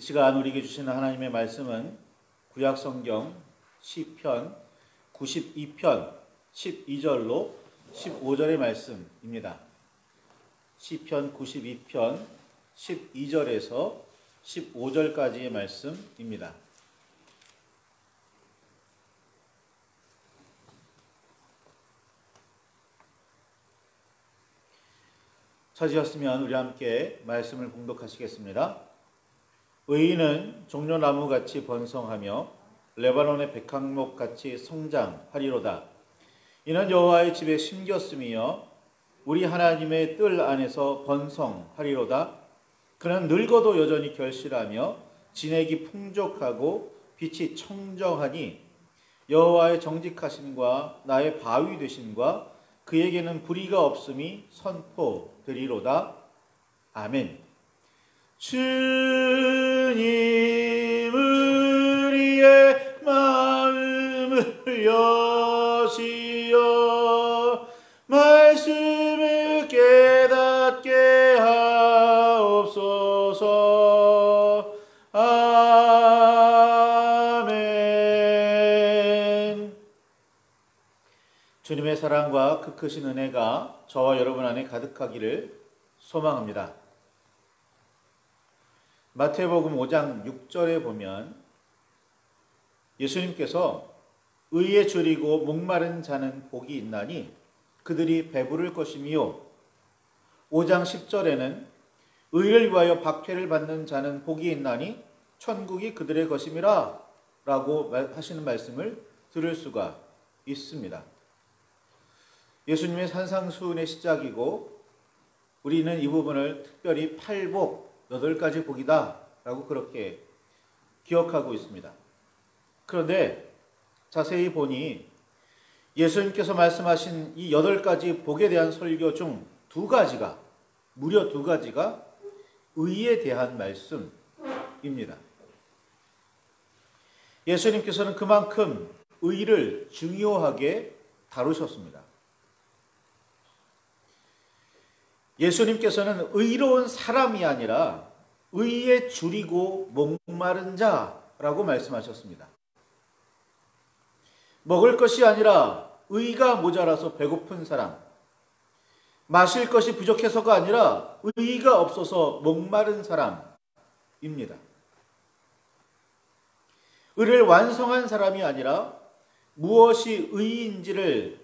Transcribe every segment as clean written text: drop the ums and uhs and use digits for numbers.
이 시간 우리에게 주시는 하나님의 말씀은 구약성경 시편 92편 12절로 15절의 말씀입니다. 시편 92편 12절에서 15절까지의 말씀입니다. 찾으셨으면 우리 함께 말씀을 봉독하시겠습니다. 의인은 종려나무같이 번성하며 레바논의 백향목같이 성장하리로다. 이는 여호와의 집에 심겼으며 우리 하나님의 뜰 안에서 번성하리로다. 그는 늙어도 여전히 결실하며 진액이 풍족하고 빛이 청정하니 여호와의 정직하심과 나의 바위 되심과 그에게는 불의가 없음이 선포되리로다. 아멘. 주님 우리의 마음을 여시어 말씀을 깨닫게 하옵소서. 아멘. 주님의 사랑과 그 크신 은혜가 저와 여러분 안에 가득하기를 소망합니다. 마태복음 5장 6절에 보면 예수님께서 의에 줄이고 목마른 자는 복이 있나니 그들이 배부를 것이며 5장 10절에는 의를 위하여 박해를 받는 자는 복이 있나니 천국이 그들의 것임이라 라고 하시는 말씀을 들을 수가 있습니다. 예수님의 산상수훈의 시작이고 우리는 이 부분을 특별히 팔복 8가지 복이다 라고 그렇게 기억하고 있습니다. 그런데 자세히 보니 예수님께서 말씀하신 이 8가지 복에 대한 설교 중 무려 2가지가 의에 대한 말씀입니다. 예수님께서는 그만큼 의를 중요하게 다루셨습니다. 예수님께서는 의로운 사람이 아니라 의에 줄이고 목마른 자라고 말씀하셨습니다. 먹을 것이 아니라 의가 모자라서 배고픈 사람, 마실 것이 부족해서가 아니라 의가 없어서 목마른 사람입니다. 의를 완성한 사람이 아니라 무엇이 의인지를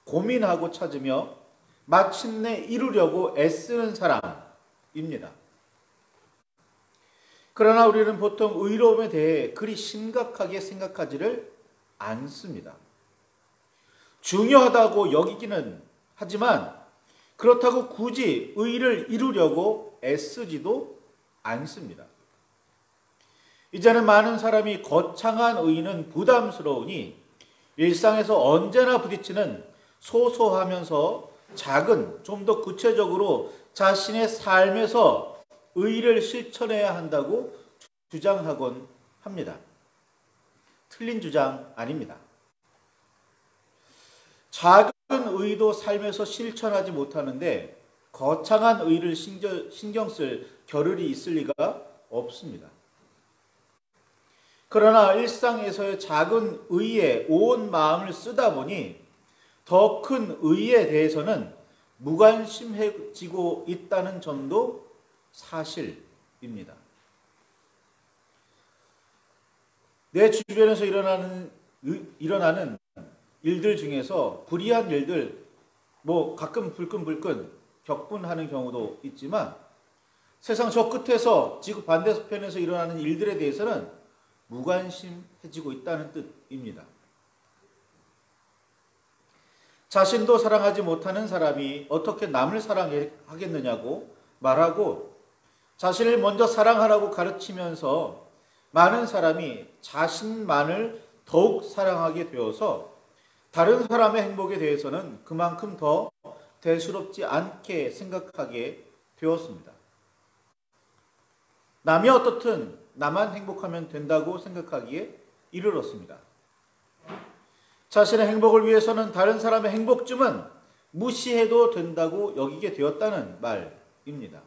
고민하고 찾으며 마침내 이루려고 애쓰는 사람입니다. 그러나 우리는 보통 의로움에 대해 그리 심각하게 생각하지를 않습니다. 중요하다고 여기기는 하지만 그렇다고 굳이 의를 이루려고 애쓰지도 않습니다. 이제는 많은 사람이 거창한 의는 부담스러우니 일상에서 언제나 부딪히는 소소하면서 작은, 좀 더 구체적으로 자신의 삶에서 의를 실천해야 한다고 주장하곤 합니다. 틀린 주장 아닙니다. 작은 의도 삶에서 실천하지 못하는데 거창한 의를 신경 쓸 겨를이 있을 리가 없습니다. 그러나 일상에서의 작은 의에 온 마음을 쓰다 보니 더 큰 의에 대해서는 무관심해지고 있다는 점도 사실입니다. 내 주변에서 일어나는 일들 중에서 불의한 일들, 가끔 불끈불끈 격분하는 경우도 있지만 세상 저 끝에서 지구 반대편에서 일어나는 일들에 대해서는 무관심해지고 있다는 뜻입니다. 자신도 사랑하지 못하는 사람이 어떻게 남을 사랑하겠느냐고 말하고 자신을 먼저 사랑하라고 가르치면서 많은 사람이 자신만을 더욱 사랑하게 되어서 다른 사람의 행복에 대해서는 그만큼 더 대수롭지 않게 생각하게 되었습니다. 남이 어떻든 나만 행복하면 된다고 생각하기에 이르렀습니다. 자신의 행복을 위해서는 다른 사람의 행복쯤은 무시해도 된다고 여기게 되었다는 말입니다.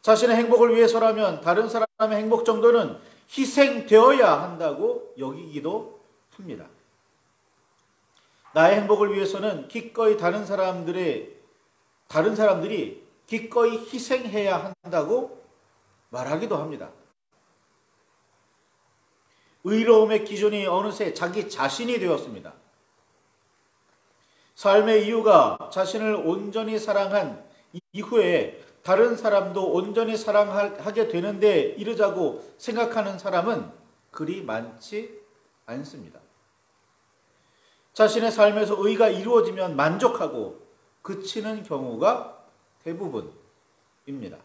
자신의 행복을 위해서라면 다른 사람의 행복 정도는 희생되어야 한다고 여기기도 합니다. 나의 행복을 위해서는 기꺼이 다른 사람들이 기꺼이 희생해야 한다고 말하기도 합니다. 의로움의 기준이 어느새 자기 자신이 되었습니다. 삶의 이유가 자신을 온전히 사랑한 이후에 다른 사람도 온전히 사랑하게 되는데 이르자고 생각하는 사람은 그리 많지 않습니다. 자신의 삶에서 의가 이루어지면 만족하고 그치는 경우가 대부분입니다.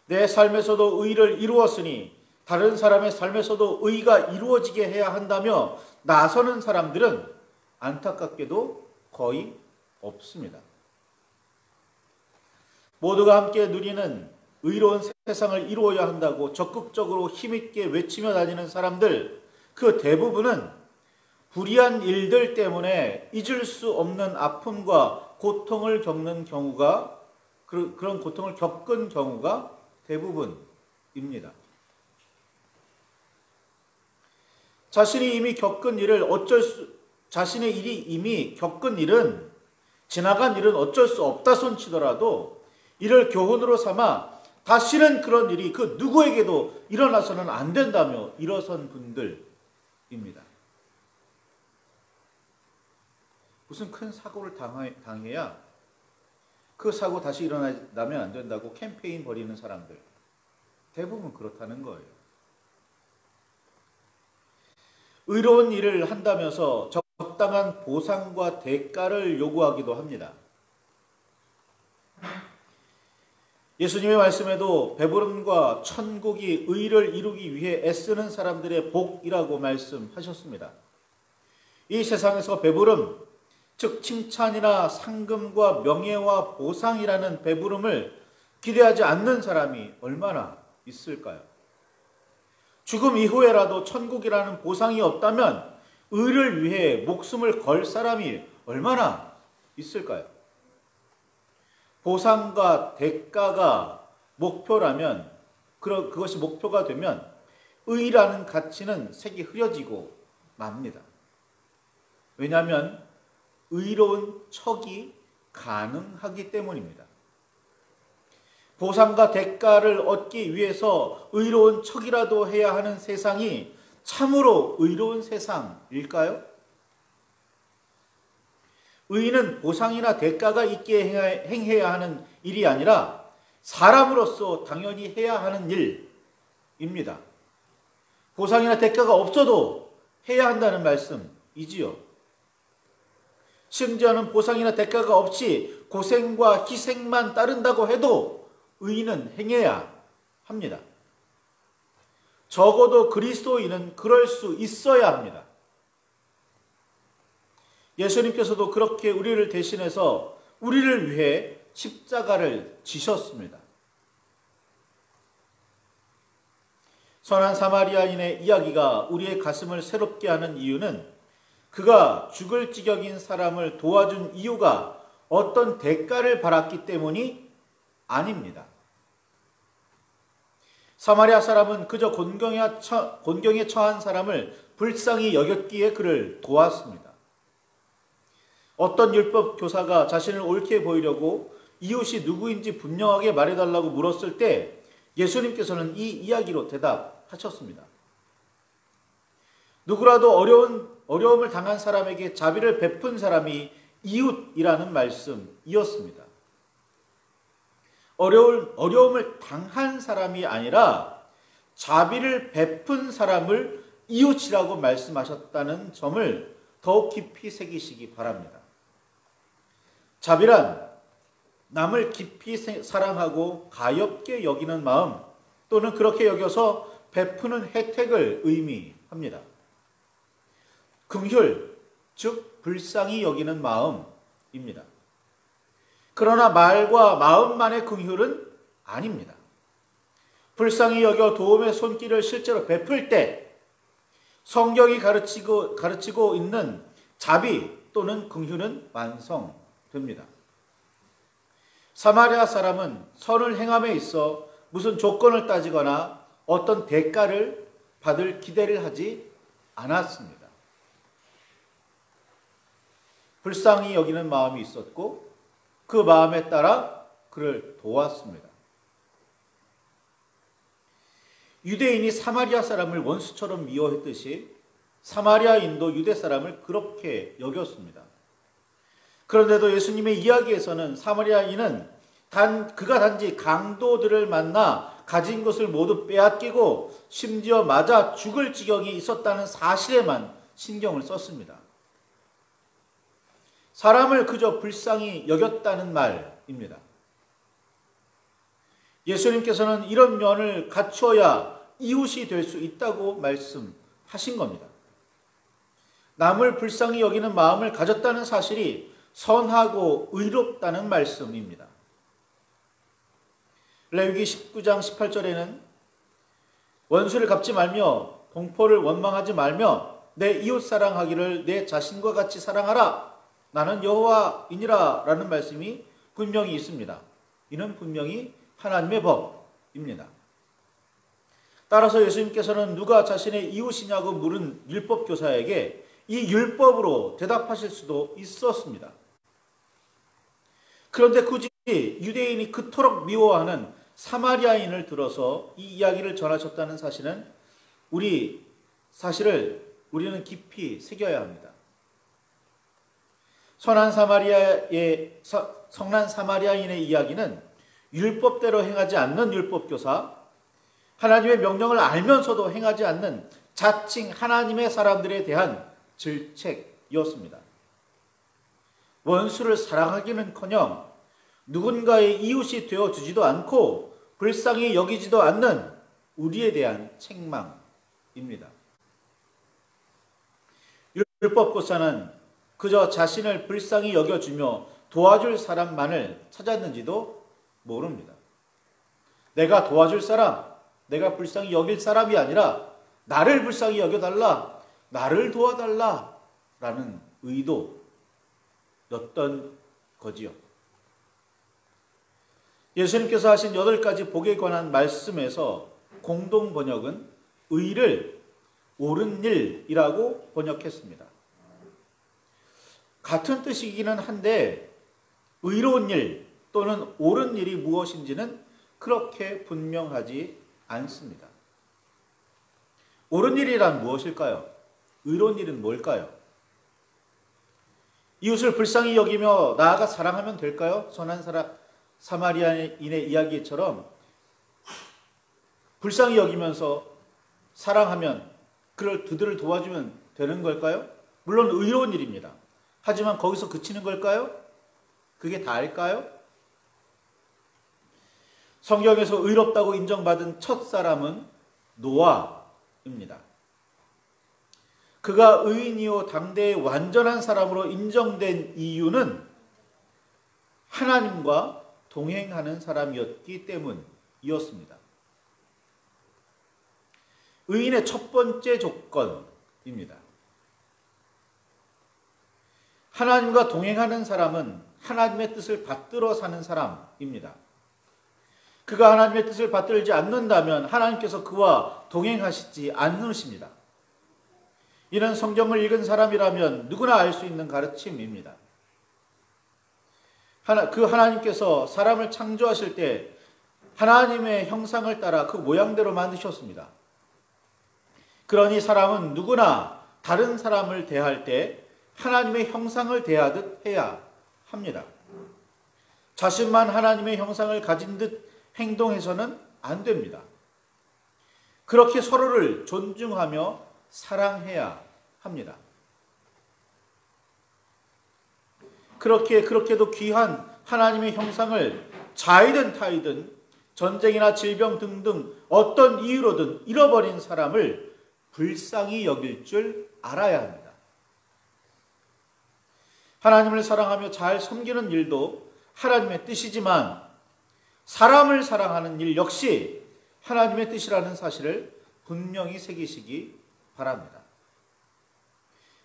내 삶에서도 의를 이루었으니 다른 사람의 삶에서도 의가 이루어지게 해야 한다며 나서는 사람들은 안타깝게도 거의 없습니다. 모두가 함께 누리는 의로운 세상을 이루어야 한다고 적극적으로 힘있게 외치며 다니는 사람들, 그 대부분은 불의한 일들 때문에 잊을 수 없는 아픔과 고통을 겪는 경우가, 그런 고통을 겪은 경우가 대부분입니다. 자신의 일이 이미 겪은 일은, 지나간 일은 어쩔 수 없다 손치더라도 이를 교훈으로 삼아 다시는 그런 일이 그 누구에게도 일어나서는 안 된다며 일어선 분들입니다. 무슨 큰 사고를 당해야 그 사고 다시 일어나면 안 된다고 캠페인 벌이는 사람들, 대부분 그렇다는 거예요. 의로운 일을 한다면서 적당한 보상과 대가를 요구하기도 합니다. 예수님의 말씀에도 배부름과 천국이 의를 이루기 위해 애쓰는 사람들의 복이라고 말씀하셨습니다. 이 세상에서 배부름, 즉 칭찬이나 상금과 명예와 보상이라는 배부름을 기대하지 않는 사람이 얼마나 있을까요? 죽음 이후에라도 천국이라는 보상이 없다면 의를 위해 목숨을 걸 사람이 얼마나 있을까요? 보상과 대가가 목표라면, 그것이 목표가 되면 의라는 가치는 색이 흐려지고 맙니다. 왜냐하면 의로운 척이 가능하기 때문입니다. 보상과 대가를 얻기 위해서 의로운 척이라도 해야 하는 세상이 참으로 의로운 세상일까요? 의는 보상이나 대가가 있게 행해야 하는 일이 아니라 사람으로서 당연히 해야 하는 일입니다. 보상이나 대가가 없어도 해야 한다는 말씀이지요. 심지어는 보상이나 대가가 없이 고생과 희생만 따른다고 해도 의는 행해야 합니다. 적어도 그리스도인은 그럴 수 있어야 합니다. 예수님께서도 그렇게 우리를 대신해서 우리를 위해 십자가를 지셨습니다. 선한 사마리아인의 이야기가 우리의 가슴을 새롭게 하는 이유는 그가 죽을 지경인 사람을 도와준 이유가 어떤 대가를 받았기 때문이 아닙니다. 사마리아 사람은 그저 곤경에 처한 사람을 불쌍히 여겼기에 그를 도왔습니다. 어떤 율법 교사가 자신을 옳게 보이려고 이웃이 누구인지 분명하게 말해달라고 물었을 때 예수님께서는 이 이야기로 대답하셨습니다. 누구라도 어려움을 당한 사람에게 자비를 베푼 사람이 이웃이라는 말씀이었습니다. 어려움을 당한 사람이 아니라 자비를 베푼 사람을 이웃이라고 말씀하셨다는 점을 더욱 깊이 새기시기 바랍니다. 자비란 남을 깊이 사랑하고 가엾게 여기는 마음 또는 그렇게 여겨서 베푸는 혜택을 의미합니다. 긍휼, 즉 불쌍히 여기는 마음입니다. 그러나 말과 마음만의 긍휼은 아닙니다. 불쌍히 여겨 도움의 손길을 실제로 베풀 때 성경이 가르치고 있는 자비 또는 긍휼은 완성됩니다. 사마리아 사람은 선을 행함에 있어 무슨 조건을 따지거나 어떤 대가를 받을 기대를 하지 않았습니다. 불쌍히 여기는 마음이 있었고 그 마음에 따라 그를 도왔습니다. 유대인이 사마리아 사람을 원수처럼 미워했듯이 사마리아인도 유대 사람을 그렇게 여겼습니다. 그런데도 예수님의 이야기에서는 사마리아인은 그가 단지 강도들을 만나 가진 것을 모두 빼앗기고 심지어 맞아 죽을 지경이 있었다는 사실에만 신경을 썼습니다. 사람을 그저 불쌍히 여겼다는 말입니다. 예수님께서는 이런 면을 갖추어야 이웃이 될 수 있다고 말씀하신 겁니다. 남을 불쌍히 여기는 마음을 가졌다는 사실이 선하고 의롭다는 말씀입니다. 레위기 19장 18절에는 원수를 갚지 말며 동포를 원망하지 말며 내 이웃 사랑하기를 내 자신과 같이 사랑하라. 나는 여호와이니라 라는 말씀이 분명히 있습니다. 이는 분명히 하나님의 법입니다. 따라서 예수님께서는 누가 자신의 이웃이냐고 물은 율법교사에게 이 율법으로 대답하실 수도 있었습니다. 그런데 굳이 유대인이 그토록 미워하는 사마리아인을 들어서 이 이야기를 전하셨다는 사실을 우리는 깊이 새겨야 합니다. 선한 사마리아인의 이야기는 율법대로 행하지 않는 율법교사, 하나님의 명령을 알면서도 행하지 않는 자칭 하나님의 사람들에 대한 질책이었습니다. 원수를 사랑하기는커녕 누군가의 이웃이 되어주지도 않고 불쌍히 여기지도 않는 우리에 대한 책망입니다. 율법교사는 그저 자신을 불쌍히 여겨주며 도와줄 사람만을 찾았는지도 모릅니다. 내가 도와줄 사람, 내가 불쌍히 여길 사람이 아니라 나를 불쌍히 여겨달라, 나를 도와달라 라는 의도였던 거지요. 예수님께서 하신 8가지 복에 관한 말씀에서 공동 번역은 의를 옳은 일이라고 번역했습니다. 같은 뜻이기는 한데 의로운 일 또는 옳은 일이 무엇인지는 그렇게 분명하지 않습니다. 옳은 일이란 무엇일까요? 의로운 일은 뭘까요? 이웃을 불쌍히 여기며 나아가 사랑하면 될까요? 선한 사마리아인의 이야기처럼 불쌍히 여기면서 사랑하면 그들을 도와주면 되는 걸까요? 물론 의로운 일입니다. 하지만 거기서 그치는 걸까요? 그게 다일까요? 성경에서 의롭다고 인정받은 첫 사람은 노아입니다. 그가 의인이요 당대의 완전한 사람으로 인정된 이유는 하나님과 동행하는 사람이었기 때문이었습니다. 의인의 첫 번째 조건입니다. 하나님과 동행하는 사람은 하나님의 뜻을 받들어 사는 사람입니다. 그가 하나님의 뜻을 받들지 않는다면 하나님께서 그와 동행하시지 않으십니다. 이는 성경을 읽은 사람이라면 누구나 알 수 있는 가르침입니다. 그 하나님께서 사람을 창조하실 때 하나님의 형상을 따라 그 모양대로 만드셨습니다. 그러니 사람은 누구나 다른 사람을 대할 때 하나님의 형상을 대하듯 해야 합니다. 자신만 하나님의 형상을 가진 듯 행동해서는 안 됩니다. 그렇게 서로를 존중하며 사랑해야 합니다. 그렇게도 귀한 하나님의 형상을 자이든 타이든 전쟁이나 질병 등등 어떤 이유로든 잃어버린 사람을 불쌍히 여길 줄 알아야 합니다. 하나님을 사랑하며 잘 섬기는 일도 하나님의 뜻이지만 사람을 사랑하는 일 역시 하나님의 뜻이라는 사실을 분명히 새기시기 바랍니다.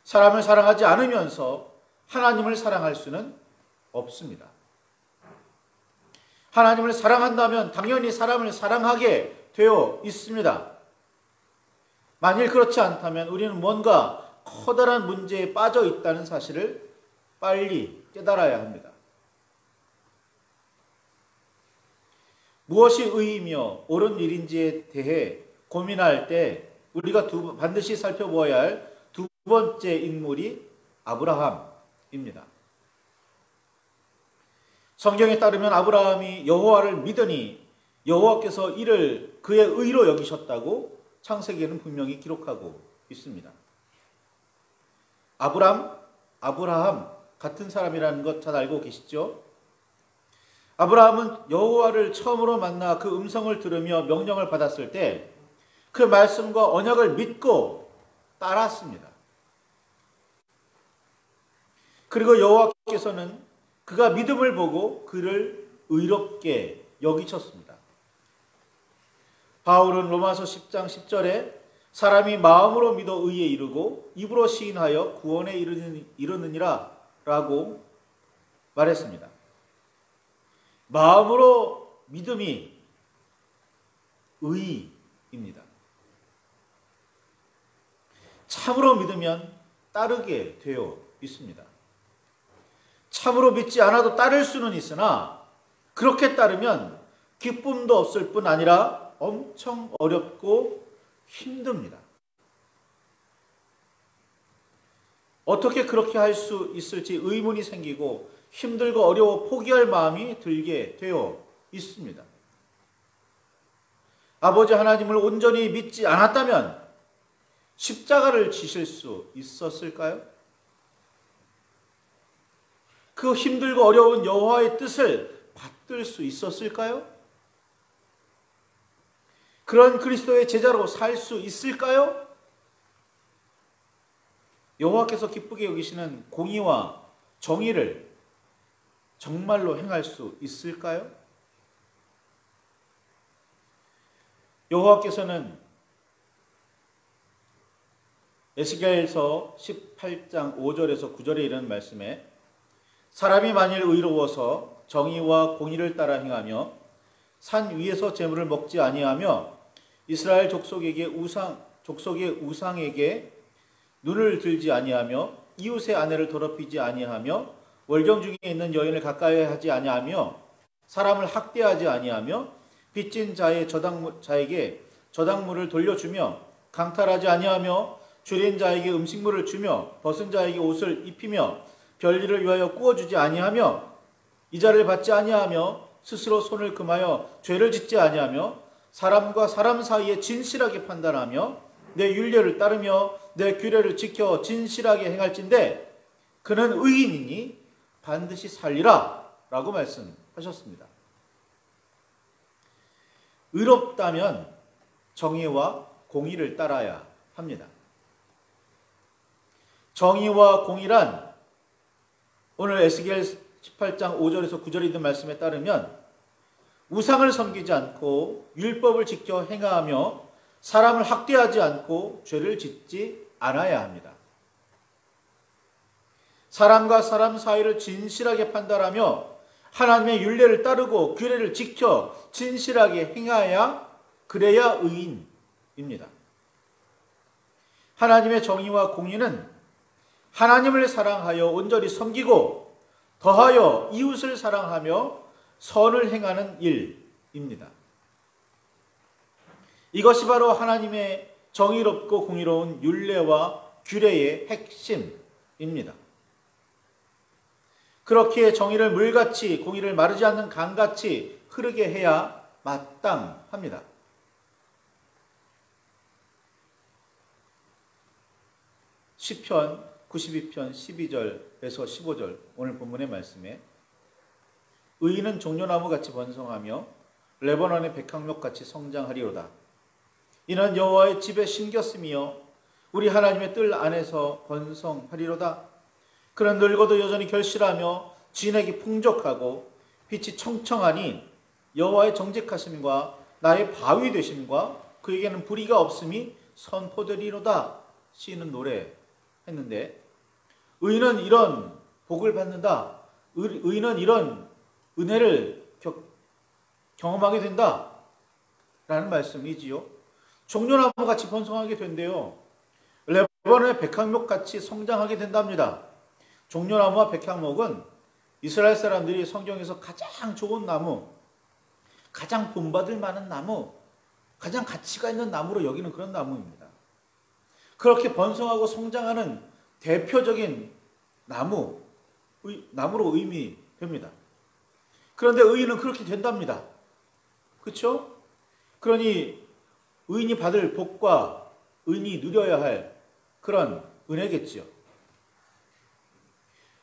사람을 사랑하지 않으면서 하나님을 사랑할 수는 없습니다. 하나님을 사랑한다면 당연히 사람을 사랑하게 되어 있습니다. 만일 그렇지 않다면 우리는 뭔가 커다란 문제에 빠져 있다는 사실을 빨리 깨달아야 합니다. 무엇이 의이며 옳은 일인지에 대해 고민할 때 우리가 반드시 살펴보아야 할 두 번째 인물이 아브라함입니다. 성경에 따르면 아브라함이 여호와를 믿으니 여호와께서 이를 그의 의로 여기셨다고 창세기에는 분명히 기록하고 있습니다. 아브라함 같은 사람이라는 것 잘 알고 계시죠? 아브라함은 여호와를 처음으로 만나 그 음성을 들으며 명령을 받았을 때 그 말씀과 언약을 믿고 따랐습니다. 그리고 여호와께서는 그가 믿음을 보고 그를 의롭게 여기셨습니다. 바울은 로마서 10장 10절에 사람이 마음으로 믿어 의에 이르고 입으로 시인하여 구원에 이르느니라 라고 말했습니다. 마음으로 믿음이 의입니다. 참으로 믿으면 따르게 되어 있습니다. 참으로 믿지 않아도 따를 수는 있으나 그렇게 따르면 기쁨도 없을 뿐 아니라 엄청 어렵고 힘듭니다. 어떻게 그렇게 할 수 있을지 의문이 생기고 힘들고 어려워 포기할 마음이 들게 되어 있습니다. 아버지 하나님을 온전히 믿지 않았다면 십자가를 지실 수 있었을까요? 그 힘들고 어려운 여호와의 뜻을 받들 수 있었을까요? 그런 그리스도의 제자로 살 수 있을까요? 여호와께서 기쁘게 여기시는 공의와 정의를 정말로 행할 수 있을까요? 여호와께서는 에스겔서 18장 5절에서 9절에 이르는 말씀에 사람이 만일 의로워서 정의와 공의를 따라 행하며 산 위에서 재물을 먹지 아니하며 이스라엘 족속의 우상에게 눈을 들지 아니하며 이웃의 아내를 더럽히지 아니하며 월경 중에 있는 여인을 가까이 하지 아니하며 사람을 학대하지 아니하며 빚진 자에게 저당물을 돌려주며 강탈하지 아니하며 줄인 자에게 음식물을 주며 벗은 자에게 옷을 입히며 별일을 위하여 구워주지 아니하며 이자를 받지 아니하며 스스로 손을 금하여 죄를 짓지 아니하며 사람과 사람 사이에 진실하게 판단하며 내 율례를 따르며 내 규례를 지켜 진실하게 행할진대 그는 의인이니 반드시 살리라 라고 말씀하셨습니다. 의롭다면 정의와 공의를 따라야 합니다. 정의와 공의란 오늘 에스겔 18장 5절에서 9절에 있는 말씀에 따르면 우상을 섬기지 않고 율법을 지켜 행하며 사람을 학대하지 않고 죄를 짓지 않아야 합니다. 사람과 사람 사이를 진실하게 판단하며 하나님의 율례를 따르고 규례를 지켜 진실하게 행하야 그래야 의인입니다. 하나님의 정의와 공의는 하나님을 사랑하여 온전히 섬기고 더하여 이웃을 사랑하며 선을 행하는 일입니다. 이것이 바로 하나님의 정의롭고 공의로운 율례와 규례의 핵심입니다. 그렇게 정의를 물같이 공의를 마르지 않는 강같이 흐르게 해야 마땅합니다. 시편 92편 12절에서 15절 오늘 본문의 말씀에 의인은 종려나무같이 번성하며 레바논의 백향목같이 성장하리로다. 이는 여호와의 집에 심겼으며 우리 하나님의 뜰 안에서 번성하리로다. 그는 늙어도 여전히 결실하며 진액이 풍족하고 빛이 청청하니 여호와의 정직하심과 나의 바위 되심과 그에게는 불의가 없음이 선포되리로다. 시인은 노래했는데 의인은 이런 복을 받는다. 의인은 이런 은혜를 경험하게 된다라는 말씀이지요. 종려나무 같이 번성하게 된대요. 레바논의 백향목 같이 성장하게 된답니다. 종려나무와 백향목은 이스라엘 사람들이 성경에서 가장 좋은 나무, 가장 본받을 만한 나무, 가장 가치가 있는 나무로 여기는 그런 나무입니다. 그렇게 번성하고 성장하는 대표적인 나무로 의미됩니다. 그런데 의인은 그렇게 된답니다. 그렇죠? 그러니 의인이 받을 복과 의인이 누려야 할 그런 은혜겠지요.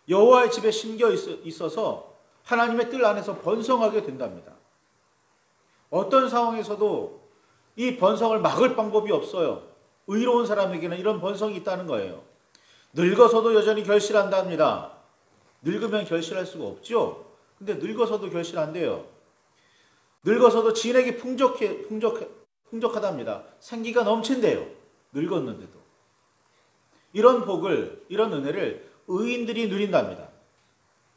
여호와의 집에 심겨 있어서 하나님의 뜰 안에서 번성하게 된답니다. 어떤 상황에서도 이 번성을 막을 방법이 없어요. 의로운 사람에게는 이런 번성이 있다는 거예요. 늙어서도 여전히 결실한답니다. 늙으면 결실할 수가 없죠. 근데 늙어서도 결실한대요. 늙어서도 진액이 풍족하답니다. 생기가 넘친대요. 늙었는데도. 이런 복을, 이런 은혜를 의인들이 누린답니다.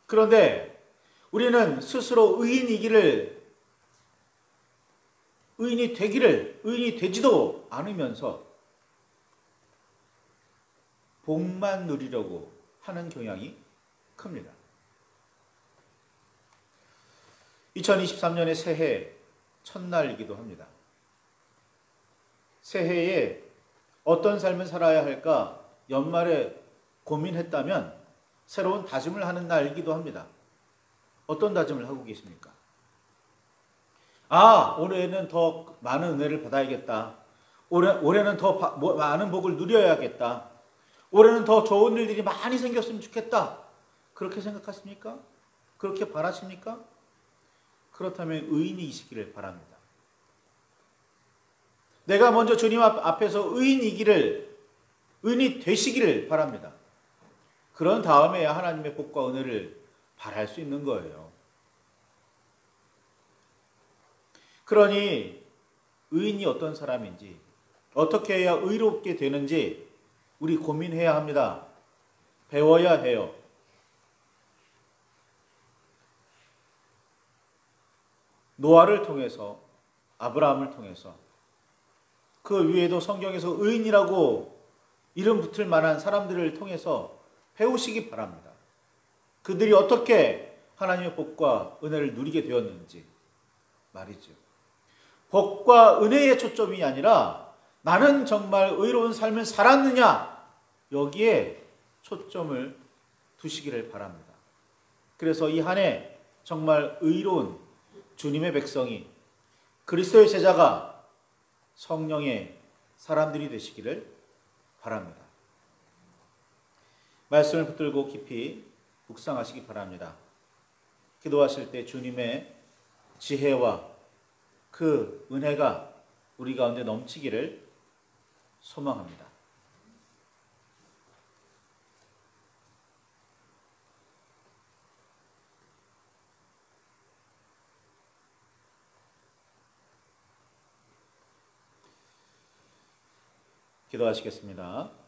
그런데 우리는 스스로 의인이 되지도 않으면서 복만 누리려고 하는 경향이 큽니다. 2023년의 새해 첫날이기도 합니다. 새해에 어떤 삶을 살아야 할까 연말에 고민했다면 새로운 다짐을 하는 날이기도 합니다. 어떤 다짐을 하고 계십니까? 올해는 더 많은 은혜를 받아야겠다. 올해는 더 많은 복을 누려야겠다. 올해는 더 좋은 일들이 많이 생겼으면 좋겠다. 그렇게 생각하십니까? 그렇게 바라십니까? 그렇다면 의인이시기를 바랍니다. 내가 먼저 주님 앞에서 의인이 되시기를 바랍니다. 그런 다음에야 하나님의 복과 은혜를 바랄 수 있는 거예요. 그러니 의인이 어떤 사람인지, 어떻게 해야 의롭게 되는지 우리 고민해야 합니다. 배워야 해요. 노아를 통해서, 아브라함을 통해서, 그 위에도 성경에서 의인이라고 이름 붙을 만한 사람들을 통해서 배우시기 바랍니다. 그들이 어떻게 하나님의 복과 은혜를 누리게 되었는지 말이죠. 복과 은혜의 초점이 아니라 나는 정말 의로운 삶을 살았느냐, 여기에 초점을 두시기를 바랍니다. 그래서 이 한 해 정말 의로운 주님의 백성이, 그리스도의 제자가, 성령의 사람들이 되시기를 바랍니다. 말씀을 붙들고 깊이 묵상하시기 바랍니다. 기도하실 때 주님의 지혜와 그 은혜가 우리 가운데 넘치기를 소망합니다. 기도하시겠습니다.